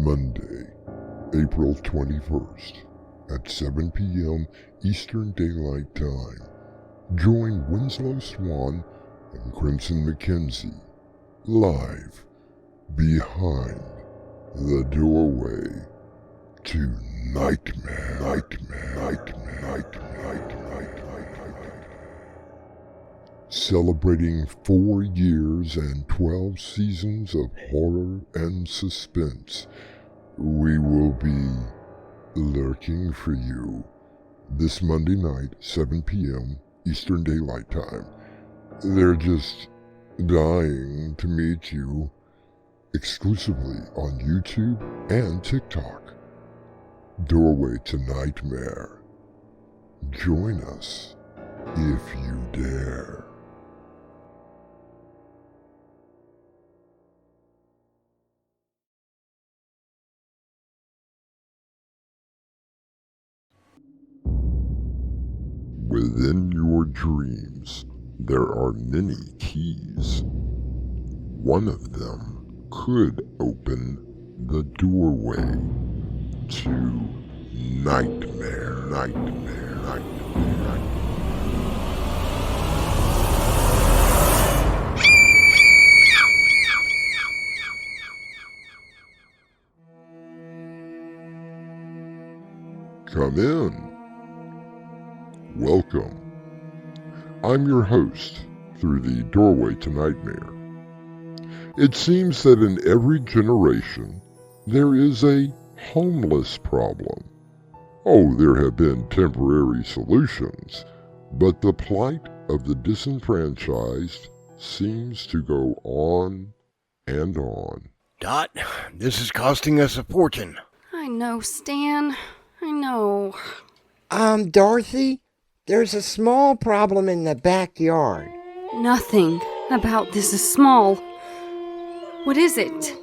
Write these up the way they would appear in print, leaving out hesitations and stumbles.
Monday, April 21st at 7 p.m. Eastern Daylight Time. Join Winslow, Swan, and Crimson McKenzie live behind the doorway to nightmare. Celebrating 4 years and 12 seasons of horror and suspense, we will be lurking for you this Monday night, 7 p.m. Eastern Daylight Time. They're just dying to meet you exclusively on YouTube and TikTok. Doorway to Nightmare. Join us if you dare. Within your dreams, there are many keys. One of them could open the doorway to nightmare. Come in. Welcome. I'm your host through the Doorway to Nightmare. It seems that in every generation, there is a homeless problem. Oh, there have been temporary solutions, but the plight of the disenfranchised seems to go on and on. Dot, this is costing us a fortune. I know, Stan. I know. Dorothy, there's a small problem in the backyard. Nothing about this is small. What is it?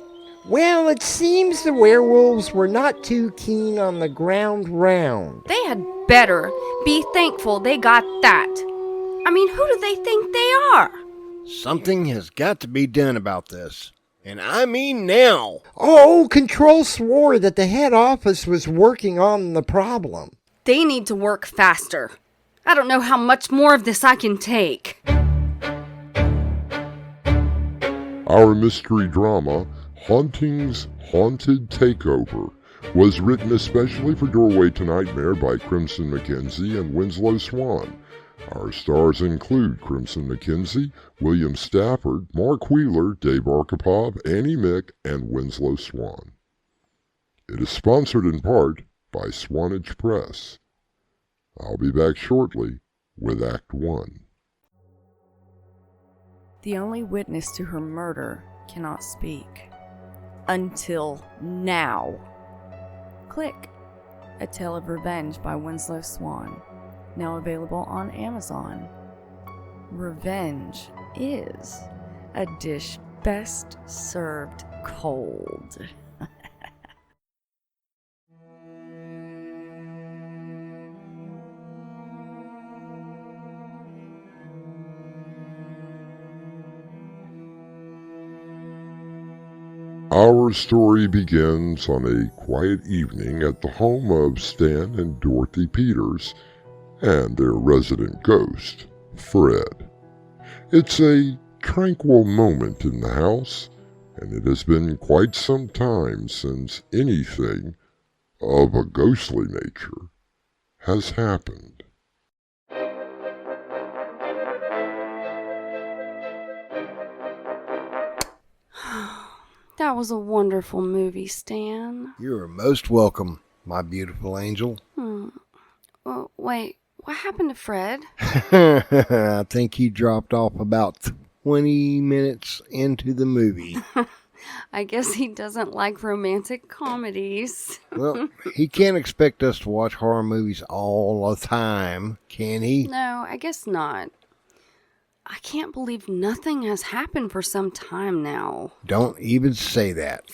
Well, it seems the werewolves were not too keen on the ground round. They had better be thankful they got that. I mean, who do they think they are? Something has got to be done about this. And I mean now. Oh, Control swore that the head office was working on the problem. They need to work faster. I don't know how much more of this I can take. Our mystery drama, Hauntings, Haunted Takeover, was written especially for Doorway to Nightmare by Crimson McKenzie and Winslow Swan. Our stars include Crimson McKenzie, William Stafford, Mark Wheeler, Dave Arkipov, Annie Mick, and Winslow Swan. It is sponsored in part by Swanage Press. I'll be back shortly with Act 1. The only witness to her murder cannot speak. Until now. Click. A Tale of Revenge by Winslow Swan. Now available on Amazon. Revenge is a dish best served cold. Our story begins on a quiet evening at the home of Stan and Dorothy Peters and their resident ghost, Fred. It's a tranquil moment in the house, and it has been quite some time since anything of a ghostly nature has happened. That was a wonderful movie, Stan. You are most welcome, my beautiful angel. Oh, wait, what happened to Fred? I think he dropped off about 20 minutes into the movie. I guess he doesn't like romantic comedies. Well, he can't expect us to watch horror movies all the time, can he? No, I guess not. I can't believe nothing has happened for some time now. Don't even say that.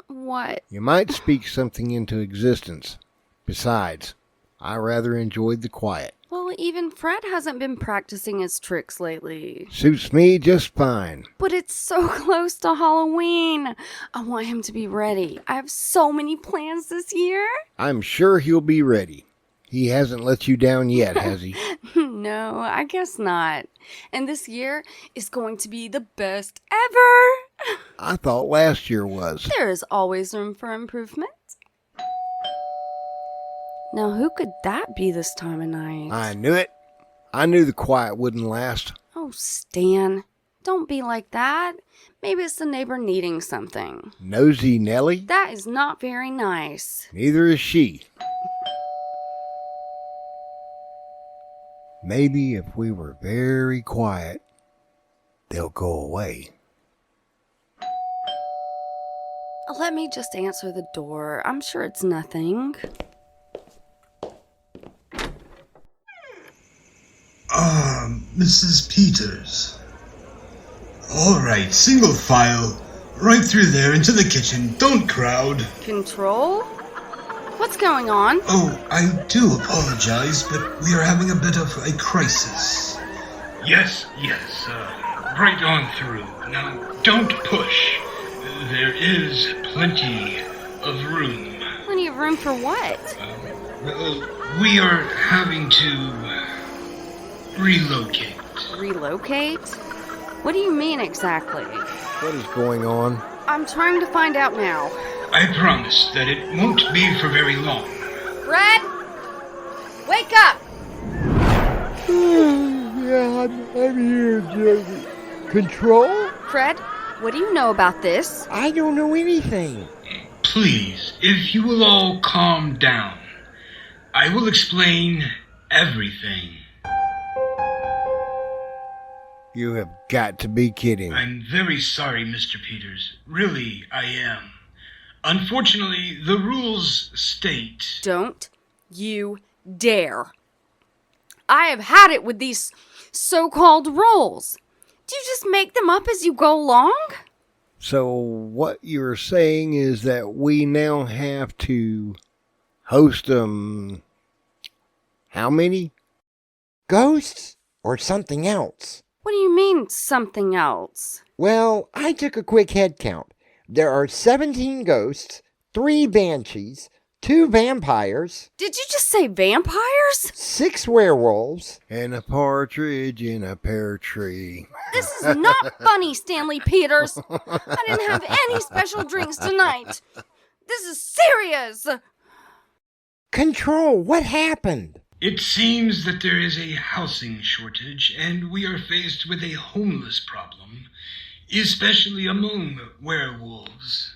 What? You might speak something into existence. Besides, I rather enjoyed the quiet. Well, even Fred hasn't been practicing his tricks lately. Suits me just fine. But it's so close to Halloween. I want him to be ready. I have so many plans this year. I'm sure he'll be ready. He hasn't let you down yet, has he? No, I guess not. And this year is going to be the best ever. I thought last year was. There is always room for improvement. Now, who could that be this time of night? I knew it. I knew the quiet wouldn't last. Oh, Stan, don't be like that. Maybe it's the neighbor needing something. Nosy Nellie? That is not very nice. Neither is she. Maybe if we were very quiet, they'll go away. Let me just answer the door. I'm sure it's nothing. Mrs. Peters. All right, single file. Right through there into the kitchen. Don't crowd. Control? What's going on? Oh, I do apologize, but we are having a bit of a crisis. Yes, right on through. Now, don't push. There is plenty of room. Plenty of room for what? We are having to relocate. Relocate? What do you mean exactly? What is going on? I'm trying to find out now. I promise that it won't be for very long. Fred? Wake up! Yeah, I'm here, Josie. Control? Fred, what do you know about this? I don't know anything. Please, if you will all calm down, I will explain everything. You have got to be kidding. I'm very sorry, Mr. Peters. Really, I am. Unfortunately, the rules state... Don't you dare. I have had it with these so-called rules. Do you just make them up as you go along? So what you're saying is that we now have to host how many? Ghosts or something else? What do you mean, something else? Well, I took a quick head count. There are 17 ghosts, 3 banshees, 2 vampires. Did you just say vampires? 6 werewolves. And a partridge in a pear tree. This is not funny, Stanley Peters. I didn't have any special drinks tonight. This is serious. Control, what happened? It seems that there is a housing shortage, and we are faced with a homeless problem, especially among werewolves.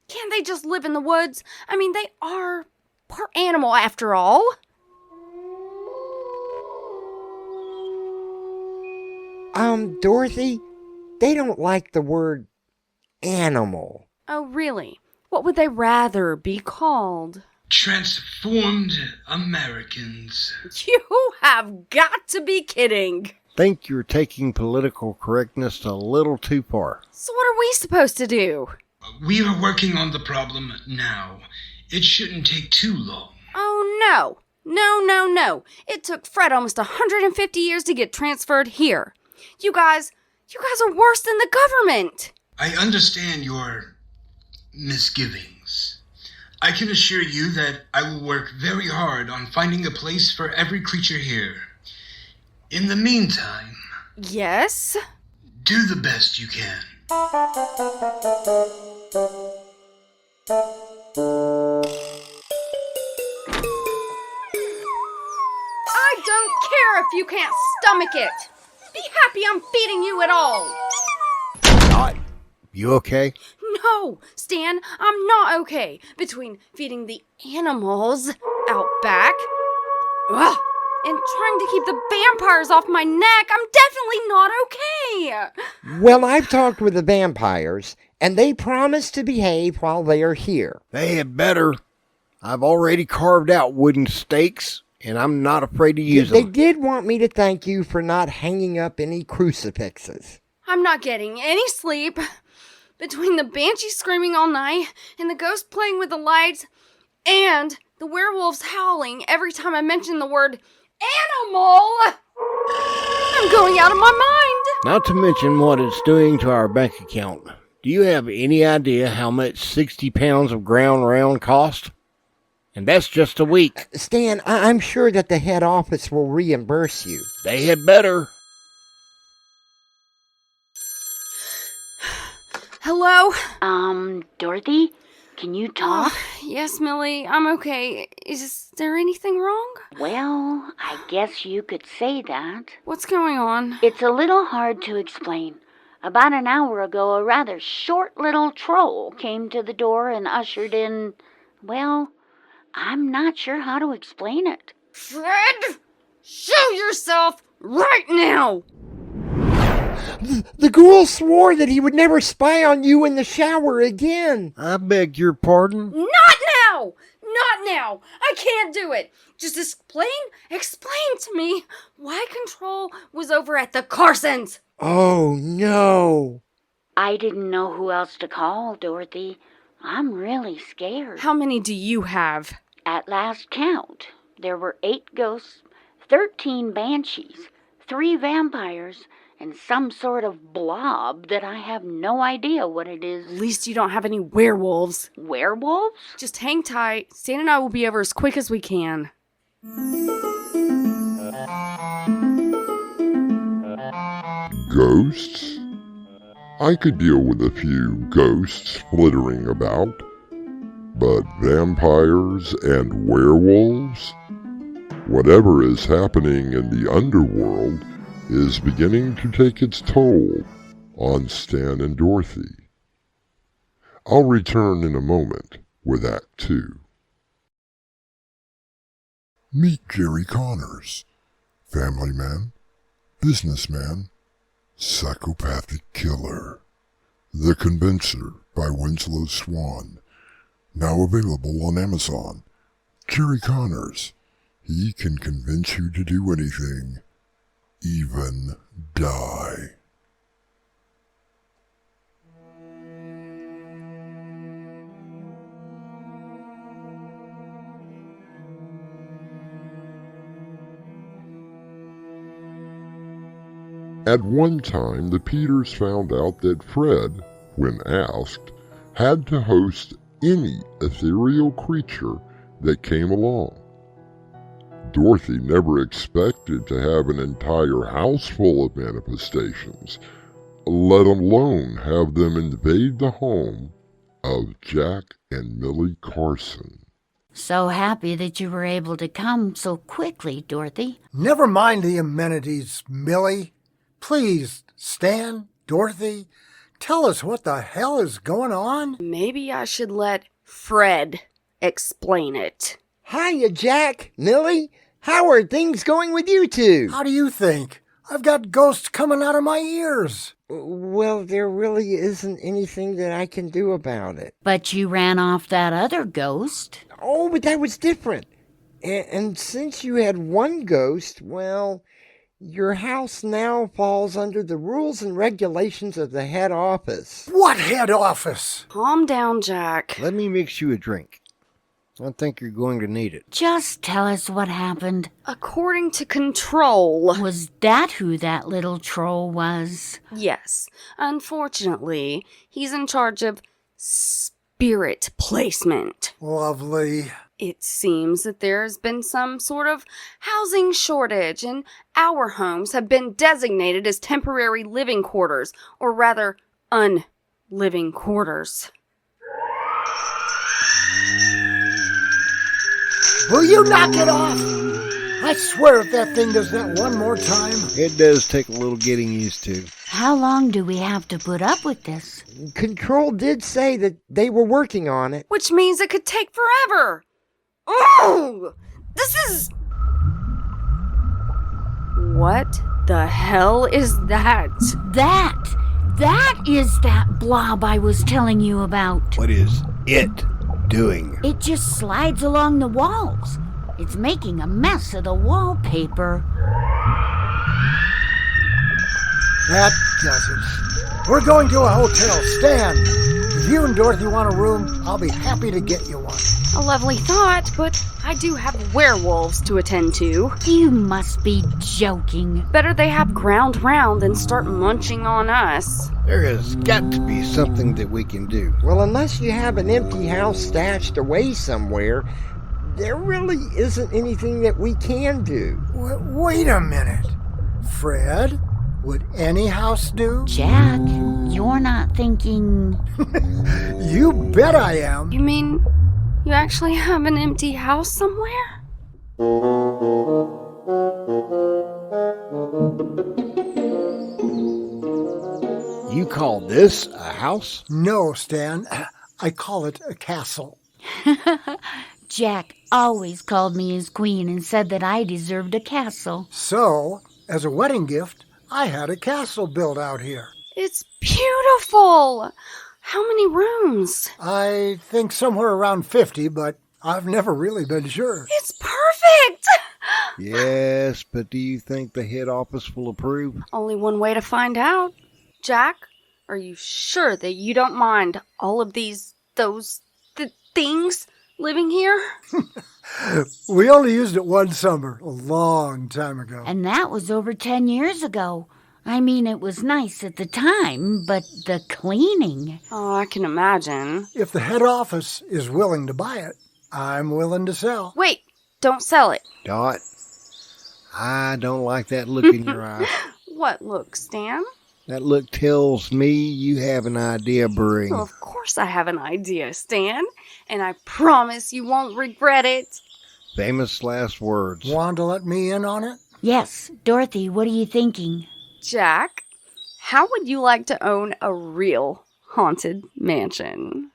Can't they just live in the woods? I mean, they are part animal after all. Dorothy, they don't like the word animal. Oh, really? What would they rather be called? Transformed Americans. You have got to be kidding. Think you're taking political correctness a little too far. So what are we supposed to do? We are working on the problem now. It shouldn't take too long. Oh, no. No. It took Fred almost 150 years to get transferred here. You guys are worse than the government. I understand your misgivings. I can assure you that I will work very hard on finding a place for every creature here. In the meantime... Yes? Do the best you can. I don't care if you can't stomach it. Be happy I'm feeding you at all. You okay? No, Stan, I'm not okay. Between feeding the animals out back, and trying to keep the vampires off my neck, I'm definitely not okay. Well, I've talked with the vampires, and they promise to behave while they are here. They had better. I've already carved out wooden stakes, and I'm not afraid to use They them. did want me to thank you for not hanging up any crucifixes. I'm not getting any sleep. Between the banshee screaming all night and the ghost playing with the lights and The werewolf's howling every time I mention the word animal. I'm going out of my mind. Not to mention what it's doing to our bank account. Do you have any idea how much 60 pounds of ground round cost? And that's just a week. Stan, I'm sure that the head office will reimburse you. They had better. Hello? Dorothy? Can you talk? Yes, Millie, I'm okay. Is there anything wrong? Well, I guess you could say that. What's going on? It's a little hard to explain. About an hour ago, a rather short little troll came to the door and ushered in, well, I'm not sure how to explain it. Fred, show yourself right now! The ghoul swore that he would never spy on you in the shower again. I beg your pardon? Not now! Not now! I can't do it! Just explain to me why Control was over at the Carsons! Oh, no. I didn't know who else to call, Dorothy. I'm really scared. How many do you have? At last count, there were 8 ghosts, 13 banshees, 3 vampires, and some sort of blob that I have no idea what it is. At least you don't have any werewolves. Werewolves? Just hang tight. Stan and I will be over as quick as we can. Ghosts? I could deal with a few ghosts flittering about, but vampires and werewolves? Whatever is happening in the underworld is beginning to take its toll on Stan and Dorothy. I'll return in a moment with Act 2. Meet Jerry Connors, family man, businessman, psychopathic killer. The Convincer by Winslow Swan, now available on Amazon. Jerry Connors, he can convince you to do anything, even die. At one time, the Peters found out that Fred, when asked, had to host any ethereal creature that came along. Dorothy never expected to have an entire house full of manifestations, let alone have them invade the home of Jack and Millie Carson. So happy that you were able to come so quickly, Dorothy. Never mind the amenities, Millie. Please, Stan, Dorothy, tell us what the hell is going on? Maybe I should let Fred explain it. Hiya, Jack, Millie. How are things going with you two? How do you think? I've got ghosts coming out of my ears. Well, there really isn't anything that I can do about it. But you ran off that other ghost. Oh, but that was different. And since you had one ghost, well, your house now falls under the rules and regulations of the head office. What head office? Calm down, Jack. Let me mix you a drink. I think you're going to need it. Just tell us what happened. According to Control... Was that who that little troll was? Yes. Unfortunately, he's in charge of spirit placement. Lovely. It seems that there has been some sort of housing shortage, and our homes have been designated as temporary living quarters, or rather, unliving quarters. Will you knock it off? I swear if that thing does that one more time. It does take a little getting used to. How long do we have to put up with this? Control did say that they were working on it. Which means it could take forever. Oh! This is... What the hell is that? That is that blob I was telling you about. What is it doing? It just slides along the walls. It's making a mess of the wallpaper. That does it. We're going to a hotel. Stan, if you and Dorothy want a room, I'll be happy to get you one. a lovely thought, but I do have werewolves to attend to. You must be joking. Better they have ground round than start munching on us. There has got to be something that we can do. Well, unless you have an empty house stashed away somewhere, there really isn't anything that we can do. Wait a minute. Fred, would any house do? Jack, you're not thinking... You bet I am. You mean you actually have an empty house somewhere? You call this a house? No, Stan. I call it a castle. Jack always called me his queen and said that I deserved a castle. So, as a wedding gift, I had a castle built out here. It's beautiful! How many rooms? I think somewhere around 50, but I've never really been sure. It's perfect! Yes, but do you think the head office will approve? Only one way to find out. Jack, are you sure that you don't mind all of these, things living here? We only used it one summer, a long time ago. And that was over 10 years ago. I mean, it was nice at the time, but the cleaning... Oh, I can imagine. If the head office is willing to buy it, I'm willing to sell. Wait, don't sell it. Dot, I don't like that look in your eye. What look, Stan? That look tells me you have an idea brewing. Well, of course I have an idea, Stan. And I promise you won't regret it. Famous last words. Want to let me in on it? Yes, Dorothy, what are you thinking? Jack, how would you like to own a real haunted mansion?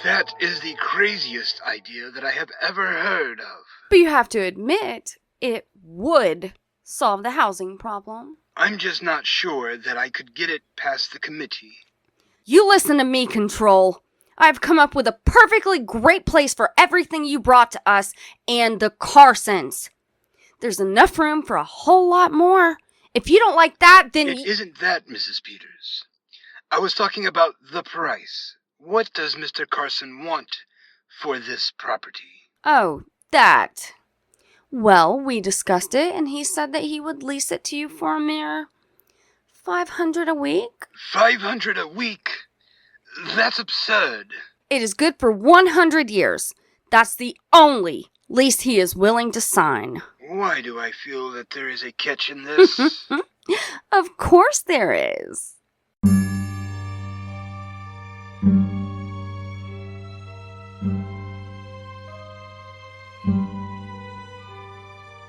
That is the craziest idea that I have ever heard of. But you have to admit, it would solve the housing problem. I'm just not sure that I could get it past the committee. You listen to me, Control. I've come up with a perfectly great place for everything you brought to us and the Carsons. There's enough room for a whole lot more. If you don't like that, then... It isn't that, Mrs. Peters. I was talking about the price. What does Mr. Carson want for this property? Oh, that. Well, we discussed it, and he said that he would lease it to you for a mere $500 a week. $500 a week? That's absurd. It is good for 100 years. That's the only lease he is willing to sign. Why do I feel that there is a catch in this? Of course there is.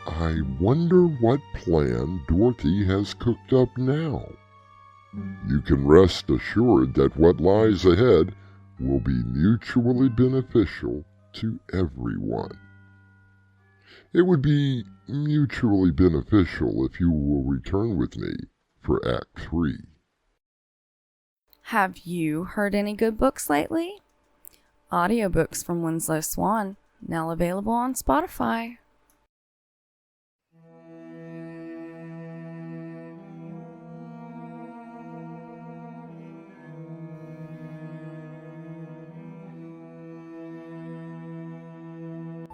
I wonder what plan Dorothy has cooked up now. You can rest assured that what lies ahead will be mutually beneficial to everyone. It would be mutually beneficial if you will return with me for Act 3. Have you heard any good books lately? Audiobooks from Winslow Swan, now available on Spotify.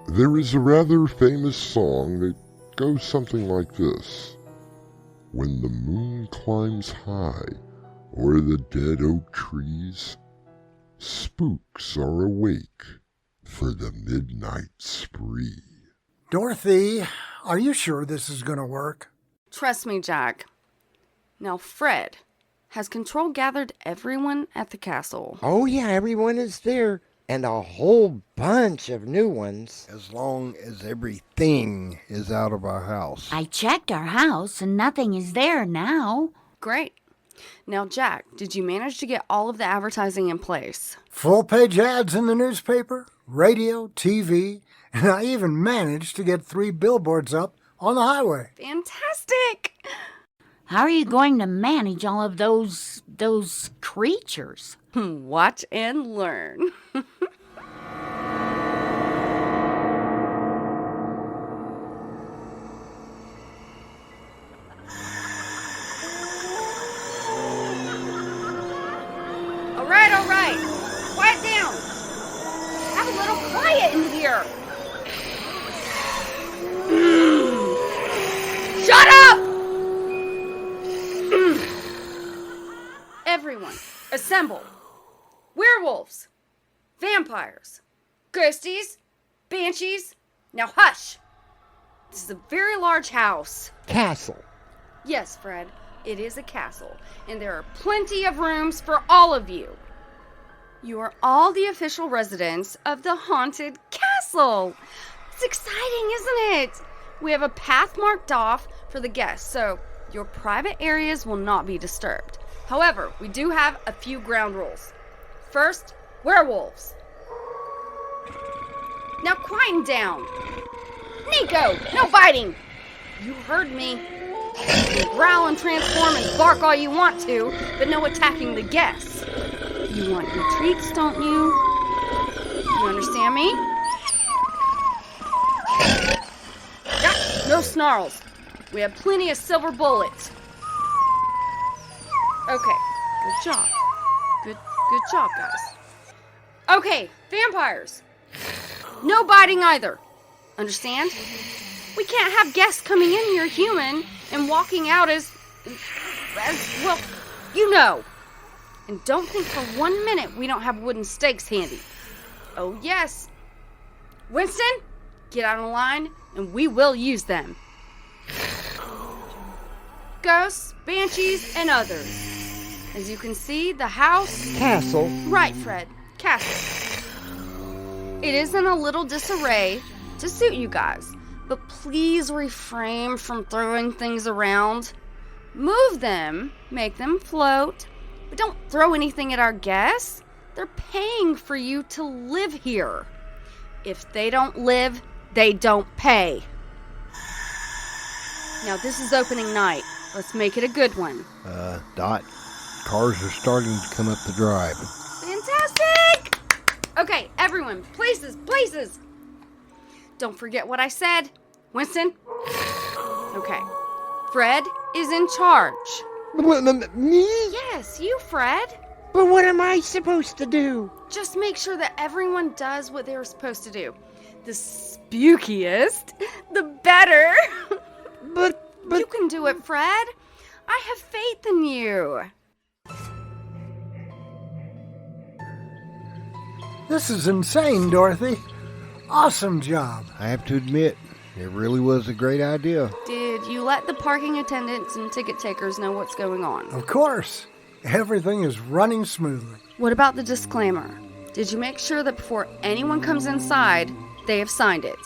There is a rather famous song that goes something like this. When the moon climbs high o'er the dead oak trees, spooks are awake for the midnight spree. Dorothy, are you sure this is going to work? Trust me, Jack. Now, Fred, has Control gathered everyone at the castle? Oh yeah, everyone is there. And a whole bunch of new ones. As long as everything is out of our house. I checked our house and nothing is there now. Great. Now, Jack, did you manage to get all of the advertising in place? Full-page ads in the newspaper, radio, TV, and I even managed to get 3 billboards up on the highway. Fantastic! How are you going to manage all of those creatures? Watch and learn. All right. Quiet down. Have a little quiet in here. Shut up! Everyone, assemble. Werewolves, vampires, ghosties, banshees. Now hush. This is a very large house. Castle. Yes, Fred, it is a castle, and there are plenty of rooms for all of you. You are all the official residents of the haunted castle. It's exciting, isn't it? We have a path marked off for the guests, so your private areas will not be disturbed. However, we do have a few ground rules. First, werewolves. Now quieten down. Nico, no biting. You heard me. You can growl and transform and bark all you want to, but no attacking the guests. You want your treats, don't you? You understand me? Yeah, no snarls. We have plenty of silver bullets. Okay, good job. Good job, guys. Okay, vampires. No biting either. Understand? We can't have guests coming in here human and walking out as well, you know. And don't think for 1 minute we don't have wooden stakes handy. Oh, yes. Winston, get out of line, and we will use them. Ghosts, banshees, and others. As you can see, the house... Castle. Right, Fred. Castle. It is in a little disarray to suit you guys, but please refrain from throwing things around. Move them, make them float, but don't throw anything at our guests. They're paying for you to live here. If they don't live, they don't pay. Now, this is opening night. Let's make it a good one. Dot, cars are starting to come up the drive. Fantastic! Okay, everyone, places. Don't forget what I said. Winston? Okay. Fred is in charge. Me? Yes, you, Fred. But what am I supposed to do? Just make sure that everyone does what they're supposed to do. The spookiest, the better. But... You can do it, Fred. I have faith in you. This is insane, Dorothy. Awesome job. I have to admit, it really was a great idea. Did you let the parking attendants and ticket takers know what's going on? Of course. Everything is running smoothly. What about the disclaimer? Did you make sure that before anyone comes inside, they have signed it?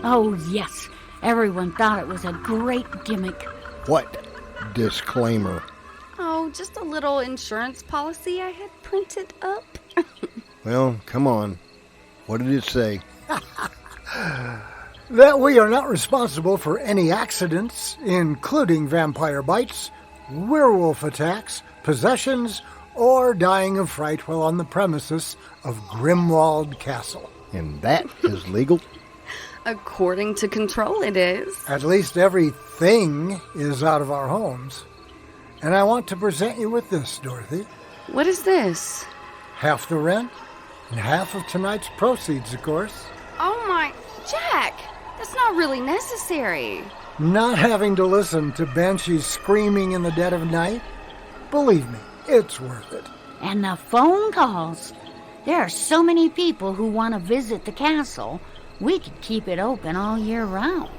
Oh, yes. Everyone thought it was a great gimmick. What disclaimer? Oh, just a little insurance policy I had printed up. Well, come on. What did it say? That we are not responsible for any accidents, including vampire bites, werewolf attacks, possessions, or dying of fright while on the premises of Grimwald Castle. And that is legal? According to control, it is. At least everything is out of our homes. And I want to present you with this, Dorothy. What is this? Half the rent, and half of tonight's proceeds, of course. Oh my... Jack! That's not really necessary. Not having to listen to banshees screaming in the dead of night? Believe me, it's worth it. And the phone calls. There are so many people who want to visit the castle. We could keep it open all year round.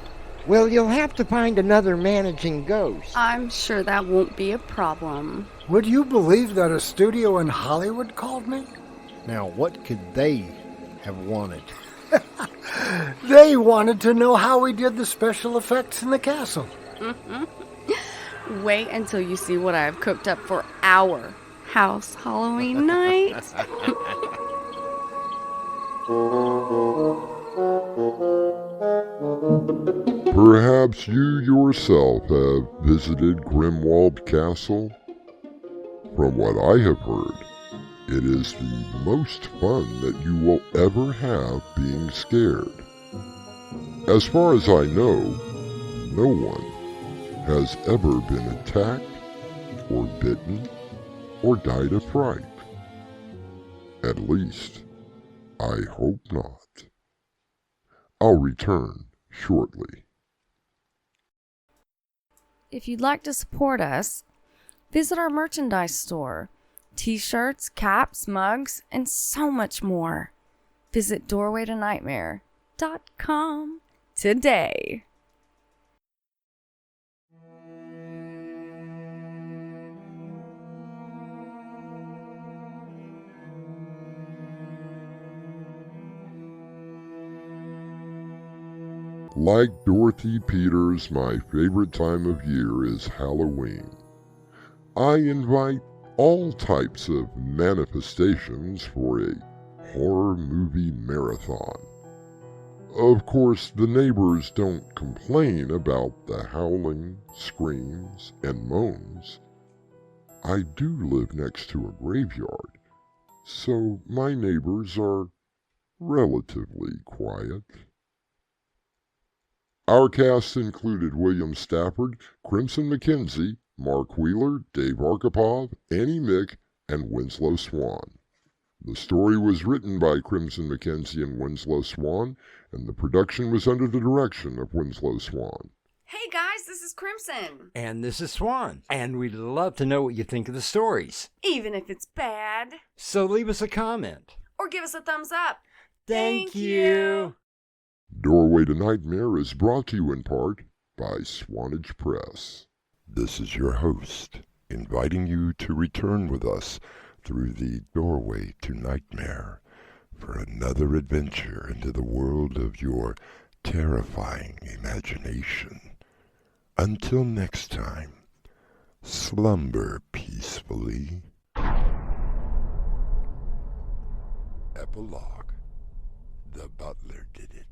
Well, you'll have to find another managing ghost. I'm sure that won't be a problem. Would you believe that a studio in Hollywood called me? Now, what could they have wanted? They wanted to know how we did the special effects in the castle. Wait until you see what I've cooked up for our house Halloween night. Perhaps you yourself have visited Grimwald Castle? From what I have heard, it is the most fun that you will ever have being scared. As far as I know, no one has ever been attacked or bitten or died of fright. At least, I hope not. I'll return shortly. If you'd like to support us, visit our merchandise store. T-shirts, caps, mugs, and so much more. Visit doorwaytonightmare.com today. Like Dorothy Peters, my favorite time of year is Halloween. I invite all types of manifestations for a horror movie marathon. Of course, the neighbors don't complain about the howling, screams, and moans. I do live next to a graveyard, so my neighbors are relatively quiet. Our cast included William Stafford, Crimson McKenzie, Mark Wheeler, Dave Arkipov, Annie Mick, and Winslow Swan. The story was written by Crimson McKenzie and Winslow Swan, and the production was under the direction of Winslow Swan. Hey guys, this is Crimson. And this is Swan. And we'd love to know what you think of the stories. Even if it's bad. So leave us a comment. Or give us a thumbs up. Thank you. Doorway to Nightmare is brought to you in part by Swanage Press. This is your host, inviting you to return with us through the Doorway to Nightmare for another adventure into the world of your terrifying imagination. Until next time, slumber peacefully. Epilogue. The butler did it.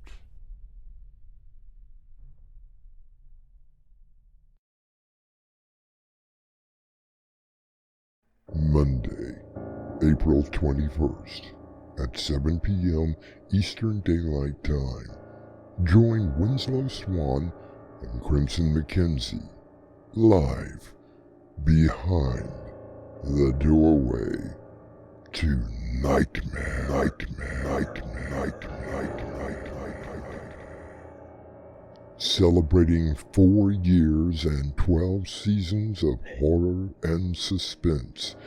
Monday, April 21st, at 7 p.m. Eastern Daylight Time. Join Winslow Swan and Crimson McKenzie live behind the doorway to nightmare. Celebrating 4 years and 12 seasons of horror and suspense,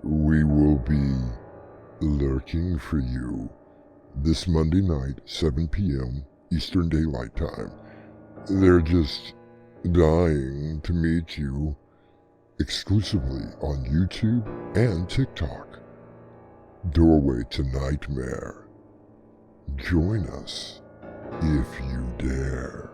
we will be lurking for you this Monday night, 7 p.m. Eastern Daylight Time. They're just dying to meet you exclusively on YouTube and TikTok. Doorway to Nightmare. Join us if you dare.